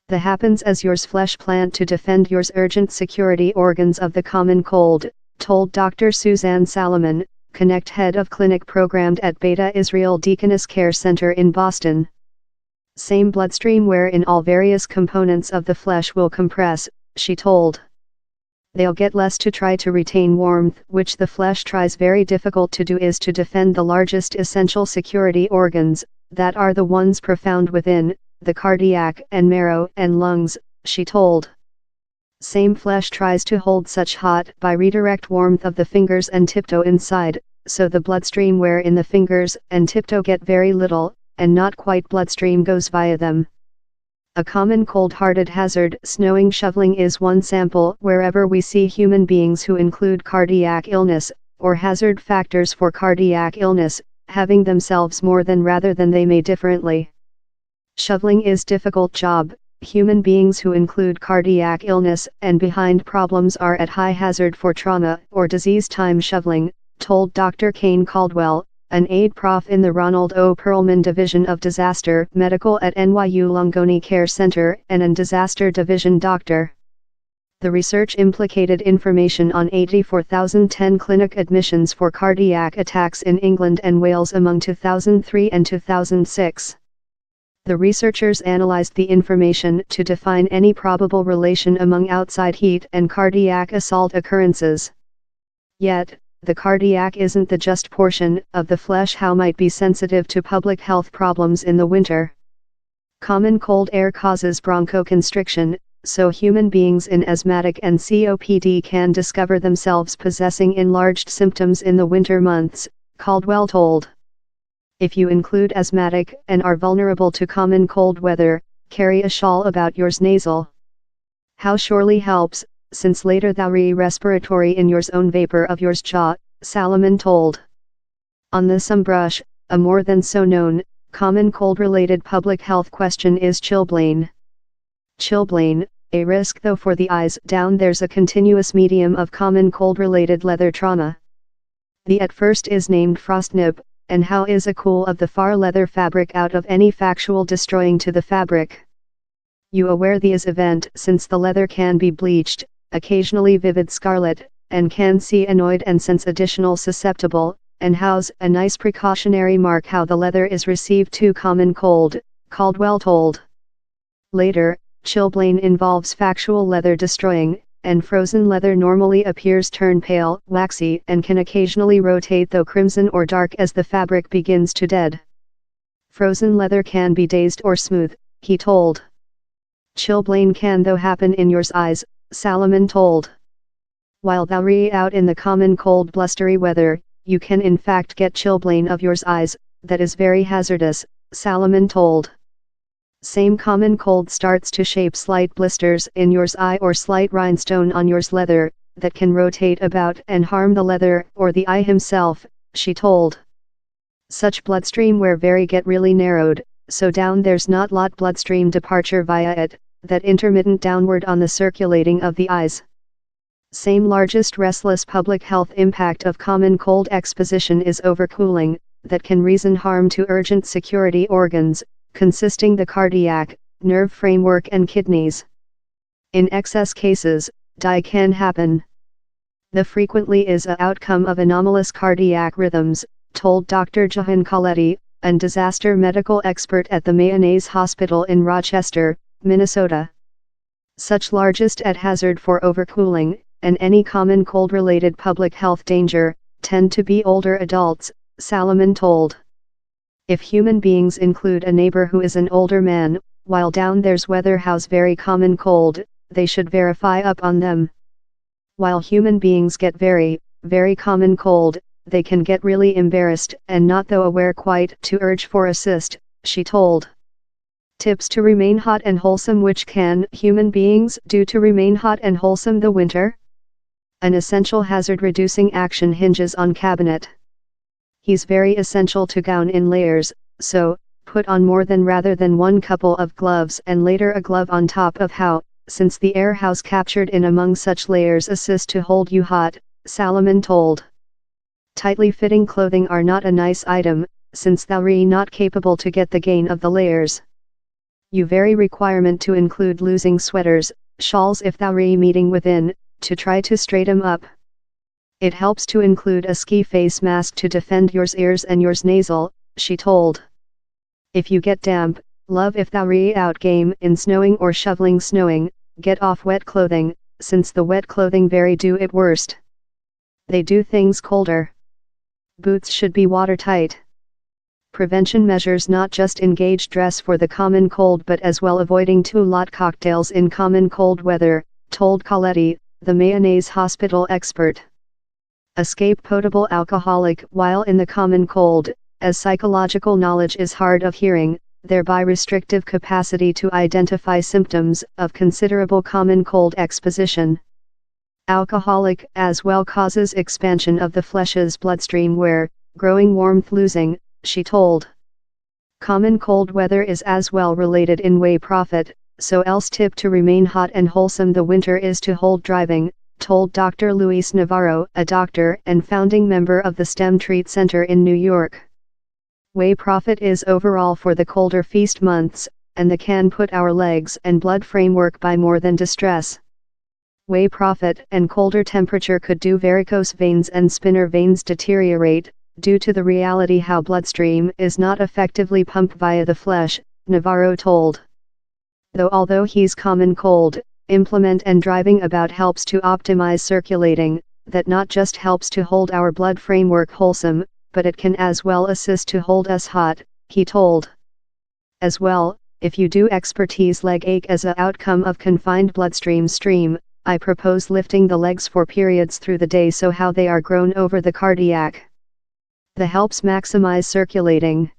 The happens as yours flesh plant to defend yours urgent security organs of the common cold, told Dr. Suzanne Salomon, Connect head of clinic programmed at Beta Israel Deaconess Care Center in Boston. Same bloodstream wherein all various components of the flesh will compress, she told. They'll get less to try to retain warmth, which the flesh tries very difficult to do, is to defend the largest essential security organs, that are the ones profound within, the cardiac and marrow and lungs, she told. Same flesh tries to hold such hot by redirect warmth of the fingers and tiptoe inside, so the bloodstream wherein the fingers and tiptoe get very little, and not quite bloodstream goes via them. A common cold-hearted hazard, snowing shoveling is one sample wherever we see human beings who include cardiac illness, or hazard factors for cardiac illness, having themselves more than rather than they may differently. Shoveling is difficult job, human beings who include cardiac illness and behind problems are at high hazard for trauma or disease time shoveling, told Dr. Kane Caldwell, an aide prof in the Ronald O. Perlman Division of Disaster Medical at NYU Langone Care Center and an Disaster Division doctor. The research implicated information on 84,010 clinic admissions for cardiac attacks in England and Wales among 2003 and 2006. The researchers analyzed the information to define any probable relation among outside heat and cardiac assault occurrences. Yet, the cardiac isn't the just portion of the flesh how might be sensitive to public health problems in the winter. Common cold air causes bronchoconstriction, so human beings in asthmatic and COPD can discover themselves possessing enlarged symptoms in the winter months, Caldwell told. If you include asthmatic and are vulnerable to common cold weather, carry a shawl about yours nasal. How surely helps, since later thou respiratory in yours own vapor of yours jaw, Salomon told. On the some brush, a more than so known, common cold-related public health question is chilblain. Chilblain, a risk though for the eyes down there's a continuous medium of common cold-related leather trauma. The at first is named frostnip, and how is a cool of the far leather fabric out of any factual destroying to the fabric. You aware the is event since the leather can be bleached, occasionally vivid scarlet, and can see annoyed and sense additional susceptible, and how's a nice precautionary mark how the leather is received to common cold, Caldwell told. Later, chilblain involves factual leather destroying, and frozen leather normally appears turn pale, waxy, and can occasionally rotate though crimson or dark as the fabric begins to dead. Frozen leather can be dazed or smooth, he told. Chilblain can though happen in yours eyes, Salomon told. While thou out in the common cold blustery weather, you can in fact get chilblain of yours eyes, that is very hazardous, Salomon told. Same common cold starts to shape slight blisters in yours eye or slight rhinestone on yours leather, that can rotate about and harm the leather or the eye himself, she told. Such bloodstream where very get really narrowed, so down there's not lot bloodstream departure via it, that intermittent downward on the circulating of the eyes. Same largest restless public health impact of common cold exposition is overcooling, that can reason harm to urgent security organs, consisting the cardiac, nerve framework and kidneys. In excess cases, die can happen. The frequently is a outcome of anomalous cardiac rhythms, told Dr. Jahan Khaledi, an disaster medical expert at the Mayonnaise Hospital in Rochester, Minnesota. Such largest at hazard for overcooling, and any common cold-related public health danger, tend to be older adults, Salomon told. If human beings include a neighbor who is an older man, while down there's weather how's very common cold, they should verify up on them. While human beings get very, very common cold, they can get really embarrassed and not though aware quite to urge for assist, she told. Tips to remain hot and wholesome. Which can human beings do to remain hot and wholesome the winter? An essential hazard reducing action hinges on cabinet. He's very essential to gown in layers, so, put on more than rather than one couple of gloves and later a glove on top of how, since the air house captured in among such layers assist to hold you hot, Salomon told. Tightly fitting clothing are not a nice item, since thou not capable to get the gain of the layers. You very requirement to include losing sweaters, shawls if thou re meeting within, to try to straight 'em up. It helps to include a ski face mask to defend yours ears and yours nasal, she told. If you get damp, love if thou re out game in snowing or shoveling snowing, get off wet clothing, since the wet clothing very do it worst. They do things colder. Boots should be watertight. Prevention measures not just engage dress for the common cold but as well avoiding too lot cocktails in common cold weather, told Coletti, the mayonnaise hospital expert. Escape potable alcoholic while in the common cold, as psychological knowledge is hard of hearing, thereby restrictive capacity to identify symptoms of considerable common cold exposition. Alcoholic as well causes expansion of the flesh's bloodstream where, growing warmth losing, she told. Common cold weather is as well related in way profit, so else tip to remain hot and wholesome the winter is to hold driving, told Dr. Luis Navarro, a doctor and founding member of the STEM Treat Center in New York. Way profit is overall for the colder feast months, and the can put our legs and blood framework by more than distress. Way profit and colder temperature could do varicose veins and spinner veins deteriorate, due to the reality how bloodstream is not effectively pumped via the flesh, Navarro told. Although he's common cold, implement and driving about helps to optimize circulating, that not just helps to hold our blood framework wholesome, but it can as well assist to hold us hot, he told. As well, if you do expertise leg ache as a outcome of confined bloodstream stream, I propose lifting the legs for periods through the day so how they are grown over the cardiac. The helps maximize circulating.